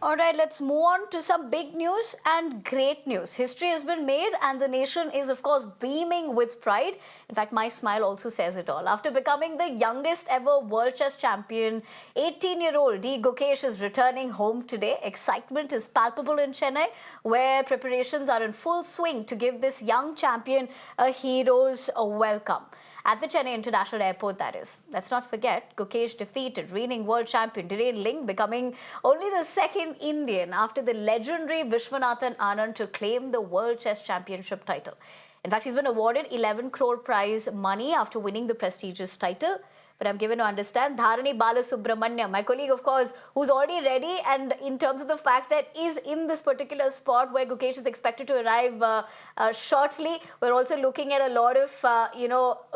All right, let's move on to some big news and great news. History has been made, and the nation is, of course, beaming with pride. In fact, my smile also says it all. After becoming the youngest ever world chess champion, 18-year-old Gukesh is returning home today. Excitement is palpable in Chennai, where preparations are in full swing to give this young champion a hero's welcome. At the Chennai International Airport, that is. Let's not forget, Gukesh defeated reigning world champion Dhiren Ling, becoming only the second Indian after the legendary Vishwanathan Anand to claim the World Chess Championship title. In fact, he's been awarded 11 crore prize money after winning the prestigious title. But I'm given to understand Dharani Balasubramanyam, my colleague, of course, who's already ready, and in terms of the fact that is in this particular spot where Gukesh is expected to arrive shortly. We're also looking at a lot of,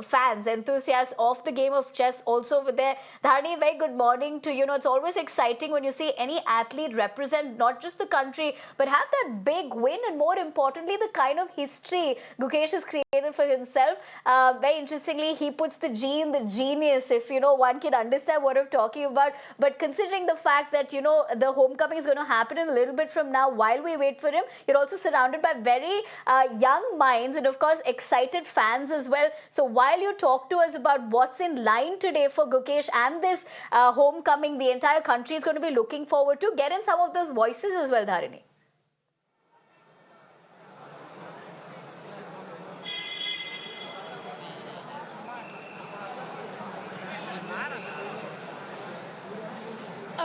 fans, enthusiasts of the game of chess also over there. Dharani, very good morning to you. It's always exciting when you see any athlete represent not just the country, but have that big win, and more importantly, the kind of history Gukesh has created for himself. Very interestingly, he puts the G in the genius, if one can understand what I'm talking about. But considering the fact that the homecoming is going to happen in a little bit from now, while we wait for him, you're also surrounded by very young minds and of course excited fans as well. So while you talk to us about what's in line today for Gukesh and this homecoming, the entire country is going to be looking forward to. Get in some of those voices as well, Dharini.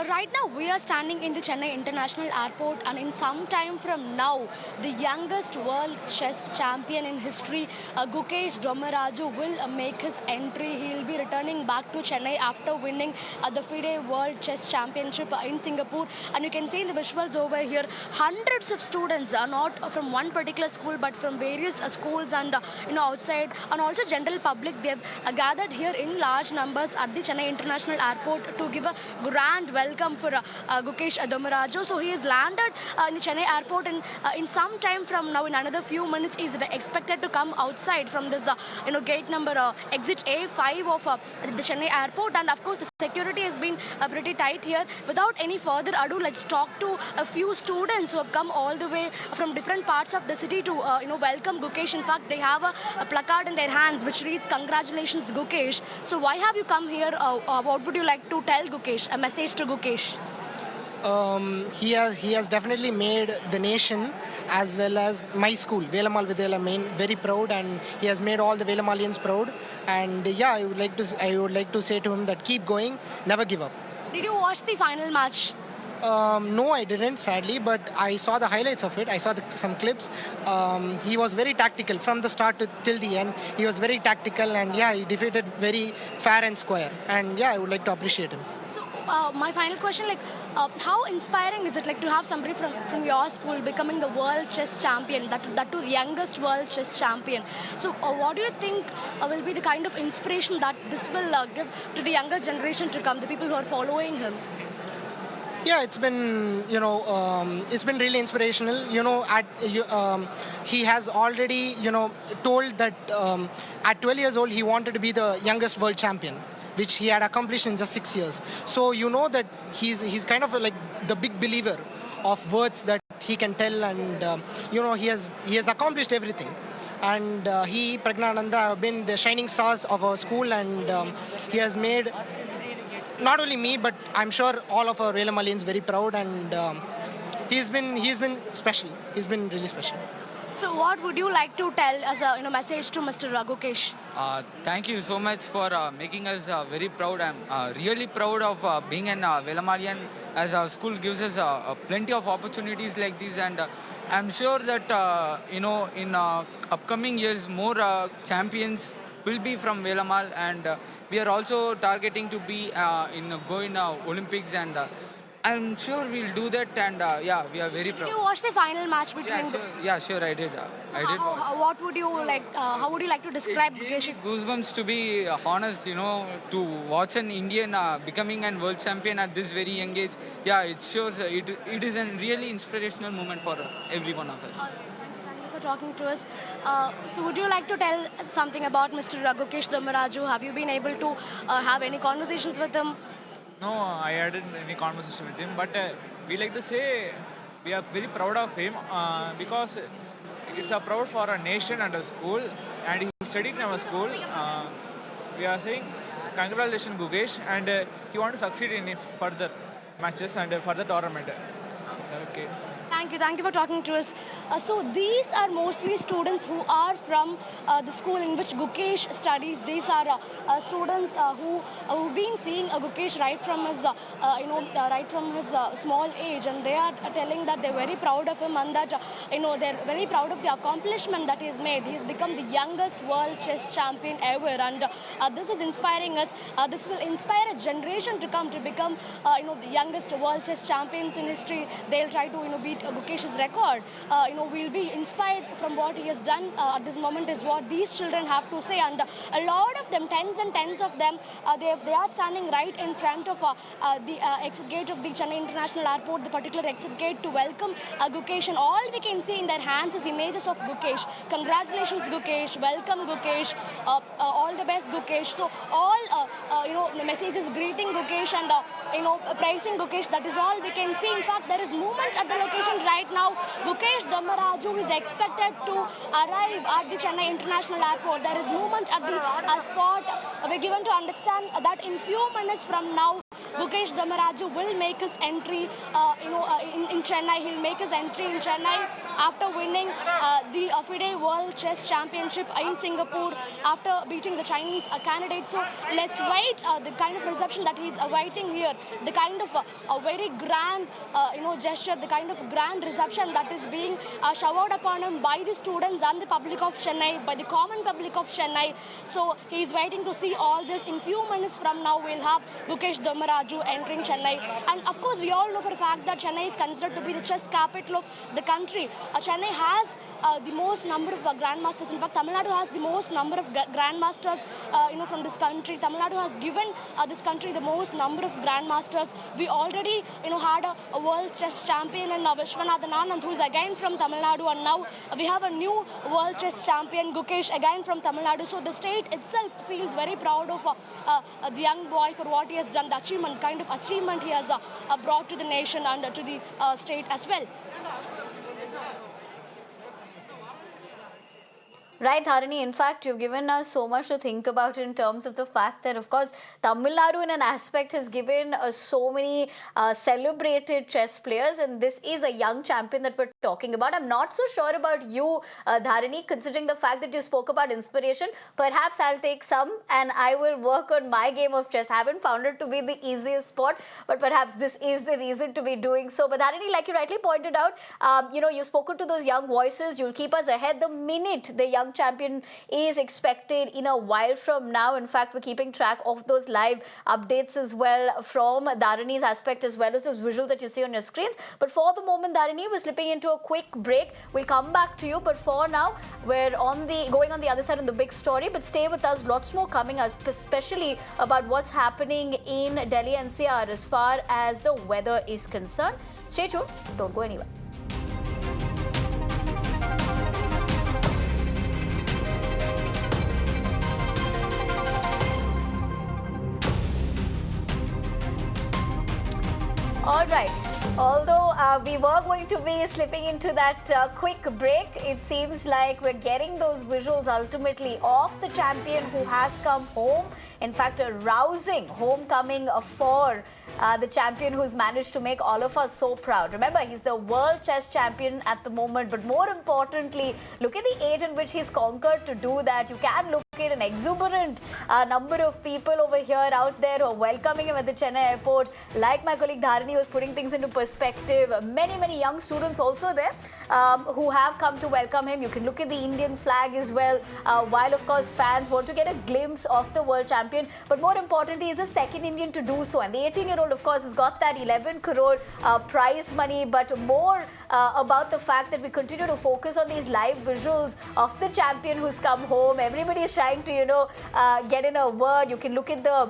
Right now, we are standing in the Chennai International Airport, and in some time from now, the youngest world chess champion in history, Gukesh Dommaraju, will make his entry. He will be returning back to Chennai after winning the FIDE World Chess Championship in Singapore. And you can see in the visuals over here, hundreds of students are not from one particular school, but from various schools and outside, and also general public. They have gathered here in large numbers at the Chennai International Airport to give a grand welcome for Gukesh Dommaraju. So he has landed in the Chennai airport, and in some time from now, in another few minutes, is expected to come outside from this gate number exit A5 of the Chennai airport. And of course, the security has been pretty tight here. Without any further ado, let's talk to a few students who have come all the way from different parts of the city to welcome Gukesh. In fact, they have a placard in their hands which reads, "Congratulations, Gukesh." So why have you come here? What would you like to tell Gukesh? A message to Gukesh. He has definitely made the nation as well as my school, Vellamal International, very proud, and he has made all the Vellamalians proud. And yeah, I would like to say to him that keep going, never give up. Did you watch the final match? No, I didn't, sadly, but I saw the highlights of it. I saw some clips. He was very tactical from the start till the end. He was very tactical, and yeah, he defeated very fair and square. And yeah, I would like to appreciate him. My final question, how inspiring is it to have somebody from your school becoming the world chess champion, that too youngest world chess champion? So what do you think will be the kind of inspiration that this will give to the younger generation to come, the people who are following him? Yeah, it's been really inspirational. He has already told that at 12 years old he wanted to be the youngest world champion, which he had accomplished in just 6 years. So that he's kind of like the big believer of words that he can tell, and he has accomplished everything. And he, Pragnananda, have been the shining stars of our school, and he has made not only me, but I'm sure all of our Vellamalians very proud, and he's been special. He's been really special. So what would you like to tell as a message to Mr. Gukesh? Thank you so much for making us very proud. I'm really proud of being an Vellamalian, as our school gives us plenty of opportunities like these, and I'm sure that in upcoming years more champions will be from Vellamal, and we are also targeting to be going Olympics, and I'm sure we'll do that, and yeah, we are very proud. Did you watch the final match between? Yeah, sure, I did. What would you like? How would you like to describe Gukesh? Goosebumps, to be honest. To watch an Indian becoming a world champion at this very young age. Yeah, it shows. It is a really inspirational moment for every one of us. Thank you for talking to us. So would you like to tell something about Mr. Gukesh Dommaraju? Have you been able to have any conversations with him? No, I hadn't any conversation with him, but we like to say we are very proud of him because it's a proud for a nation and a school, and he studied in our school. We are saying congratulations, Gukesh, and he want to succeed in further matches and further tournament. Okay. Thank you for talking to us. So these are mostly students who are from the school in which Gukesh studies. These are students who've been seeing Gukesh right from his small age, and they are telling that they're very proud of him and that they're very proud of the accomplishment that he's made. He's become the youngest world chess champion ever, and this is inspiring us. This will inspire a generation to come to become the youngest world chess champions in history. They'll try to beat Gukesh's record. We'll be inspired from what he has done at this moment is what these children have to say, and a lot of them, tens and tens of them, they are standing right in front of the exit gate of the Chennai International Airport, the particular exit gate, to welcome Gukesh, and all we can see in their hands is images of Gukesh. Congratulations, Gukesh. Welcome, Gukesh. All the best, Gukesh. So all the messages greeting Gukesh and praising Gukesh. That is all we can see. In fact, there is movement at the location right now. Gukesh Dommaraju is expected to arrive at the Chennai International Airport. There is movement at the spot. We're given to understand that in few minutes from now, Gukesh Dommaraju will make his entry in Chennai. He'll make his entry in Chennai after winning the FIDE World Chess Championship in Singapore after beating the Chinese candidate. So let's wait the kind of reception that he's awaiting here, the kind of a very grand gesture, the kind of grand reception that is being showered upon him by the students and the public of Chennai, by the common public of Chennai. So he's waiting to see all this. In few minutes from now, we'll have Gukesh Dommaraju entering Chennai. And of course, we all know for a fact that Chennai is considered to be the chess capital of the country. Chennai has the most number of grandmasters. In fact, Tamil Nadu has the most number of grandmasters from this country. Tamil Nadu has given this country the most number of grandmasters. We already had a world chess champion in Vishwanathan Anand, who is again from Tamil Nadu, and now we have a new world chess champion, Gukesh, again from Tamil Nadu. So the state itself feels very proud of the young boy for what he has done, the achievement, kind of achievement he has brought to the nation and to the state as well. Right, Harini. In fact, you've given us so much to think about in terms of the fact that, of course, Tamil Nadu in an aspect has given so many celebrated chess players, and this is a young champion that we're talking about. I'm not so sure about you, Dharini, considering the fact that you spoke about inspiration. Perhaps I'll take some and I will work on my game of chess. I haven't found it to be the easiest sport, but perhaps this is the reason to be doing so. But Dharini, like you rightly pointed out, you've spoken to those young voices. You'll keep us ahead the minute the young champion is expected in a while from now. In fact, we're keeping track of those live updates as well from Dharani's aspect, as well as those visuals that you see on your screens. But for the moment, Dharani, we're slipping into a quick break. We'll come back to you, but for now, we're going on the other side of the big story. But stay with us, lots more coming, especially about what's happening in Delhi NCR as far as the weather is concerned. Stay tuned, don't go anywhere. All right. Although we were going to be slipping into that quick break, it seems like we're getting those visuals ultimately of the champion who has come home. In fact, a rousing homecoming for the champion who's managed to make all of us so proud. Remember, he's the world chess champion at the moment, but more importantly, look at the age in which he's conquered to do that. You can look at an exuberant number of people over here out there who are welcoming him at the Chennai airport. Like my colleague Dharini was putting things into perspective. Many young students also there who have come to welcome him. You can look at the Indian flag as well, while of course fans want to get a glimpse of the world champion. But more importantly, he's the second Indian to do so. And the 18-year-old, of course, has got that 11 crore prize money. But more about the fact that we continue to focus on these live visuals of the champion who's come home. Everybody is trying to, get in a word. You can look at the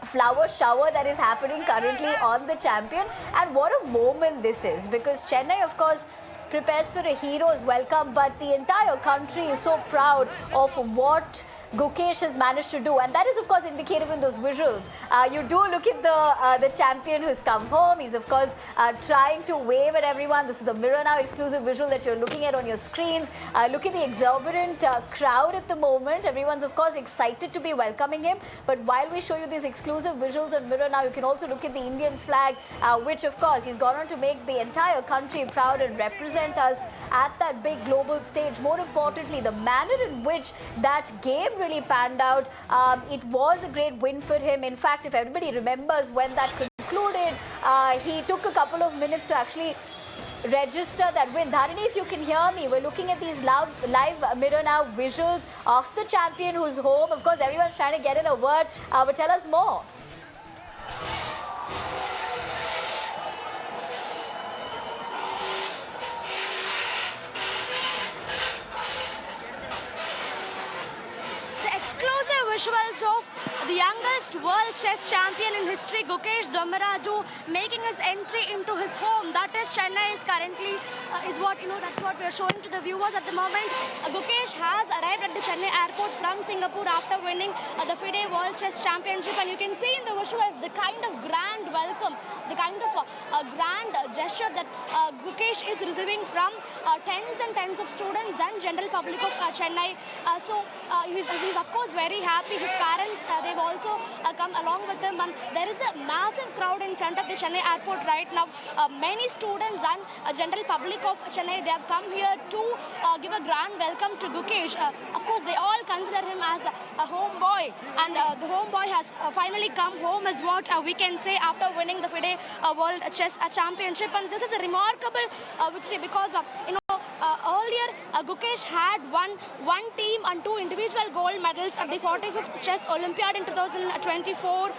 flower shower that is happening currently on the champion. And what a moment this is, because Chennai, of course, prepares for a hero's welcome, but the entire country is so proud of what Gukesh has managed to do, and that is of course indicative in those visuals. You do look at the champion who's come home. He's of course trying to wave at everyone. This is a Mirror Now exclusive visual that you're looking at on your screens. Look at the exuberant crowd at the moment. Everyone's of course excited to be welcoming him. But while we show you these exclusive visuals on Mirror Now, you can also look at the Indian flag, which of course he's gone on to make the entire country proud and represent us at that big global stage. More importantly, the manner in which that game really panned out, it was a great win for him. In fact, if everybody remembers when that concluded, he took a couple of minutes to actually register that win. Dharini, if you can hear me, we're looking at these live Mirror Now visuals of the champion who's home. Of course, everyone's trying to get in a word, but tell us more. Exclusive visuals of the youngest world chess champion in history, Gukesh Dommaraju, making his entry into his home. That is Chennai is currently, that's what we are showing to the viewers at the moment. Gukesh has arrived at the Chennai airport from Singapore after winning the FIDE World Chess Championship, and you can see in the visuals the kind of grand welcome, the kind of grand gesture that Gukesh is receiving from tens and tens of students and general public of Chennai. He's of course very happy. His parents, they've also come along with him, and there is a massive crowd in front of the Chennai airport right now. Many students and general public of Chennai, they have come here to give a grand welcome to Gukesh. Of course, they all consider him as a homeboy, and the homeboy has finally come home, is what we can say, after winning the FIDE World Chess Championship. And this is a remarkable victory because earlier Gukesh had won one team and two individual gold medals at the 45th Chess Olympiad in 2024,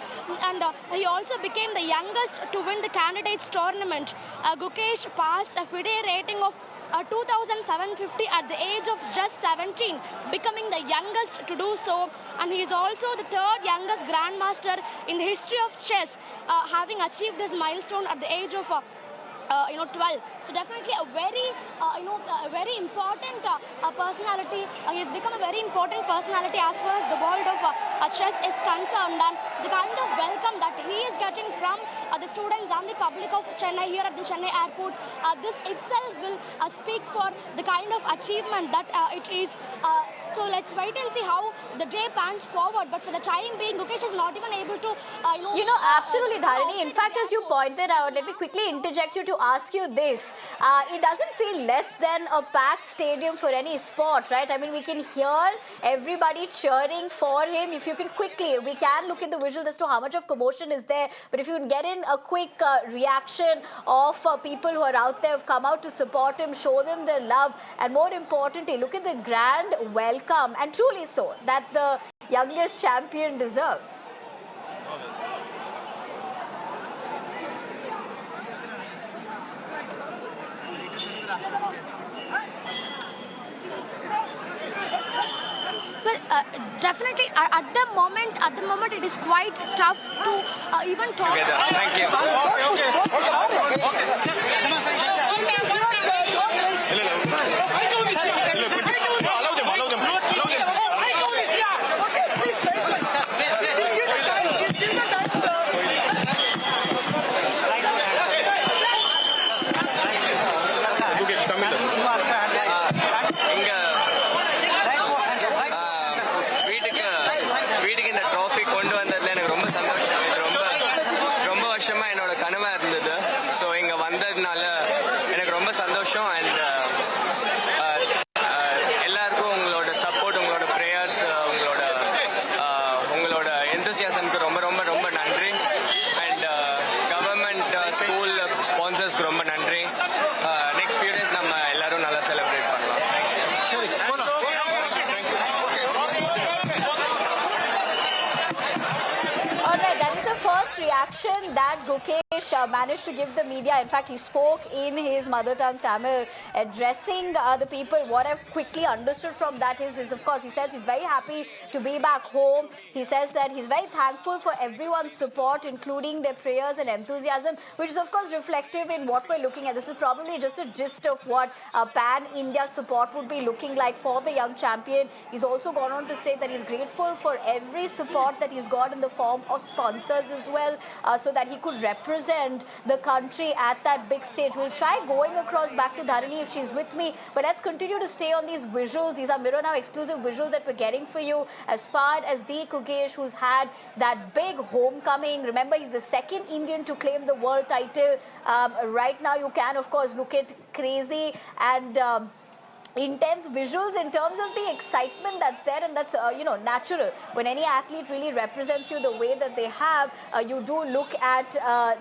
and he also became the youngest to win the candidates tournament. Gukesh passed a FIDE rating of 2,750 at the age of just 17, becoming the youngest to do so, and he is also the third youngest grandmaster in the history of chess, having achieved this milestone at the age of 12. So definitely a very, a very important personality. He has become a very important personality as far as the world of chess is concerned, and the kind of welcome that he is getting from the students and the public of Chennai here at the Chennai airport, this itself will speak for the kind of achievement that it is. So let's wait and see how the day pans forward. But for the time being, Gukesh is not even able to, absolutely, Dharini. In fact, as you pointed out, let me quickly interject you to ask you this. It doesn't feel less than a packed stadium for any sport, right? I mean, we can hear everybody cheering for him. If you can quickly, we can look at the visuals as to how much of commotion is there. But if you can get in a quick reaction of people who are out there, who have come out to support him, show them their love, and more importantly, look at the grand welcome, and truly so, that the youngest champion deserves. Well, definitely at the moment it is quite tough to even talk. Thank you. Reaction that Gukesh Gukesh managed to give the media, in fact, he spoke in his mother tongue Tamil, addressing the people. What I've quickly understood from that is, of course, he says he's very happy to be back home. He says that he's very thankful for everyone's support, including their prayers and enthusiasm, which is, of course, reflective in what we're looking at. This is probably just a gist of what pan-India support would be looking like for the young champion. He's also gone on to say that he's grateful for every support that he's got in the form of sponsors as well, so that he could represent the country at that big stage. We'll try going across back to Dharani if she's with me, but let's continue to stay on these visuals. These are Mirror Now exclusive visuals that we're getting for you as far as the Gukesh, who's had that big homecoming. Remember, he's the second Indian to claim the world title. Right now, you can, of course, look at crazy and intense visuals in terms of the excitement that's there, and that's natural. When any athlete really represents you the way that they have, you do look at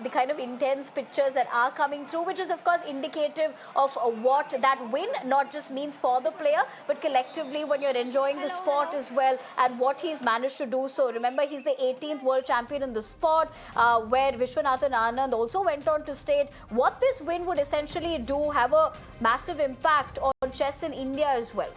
the kind of intense pictures that are coming through, which is of course indicative of what that win not just means for the player, but collectively when you're enjoying the sport as well, and what he's managed to do. So remember, he's the 18th world champion in the sport, where Vishwanathan Anand also went on to state what this win would essentially do, have a massive impact on chess in India as well.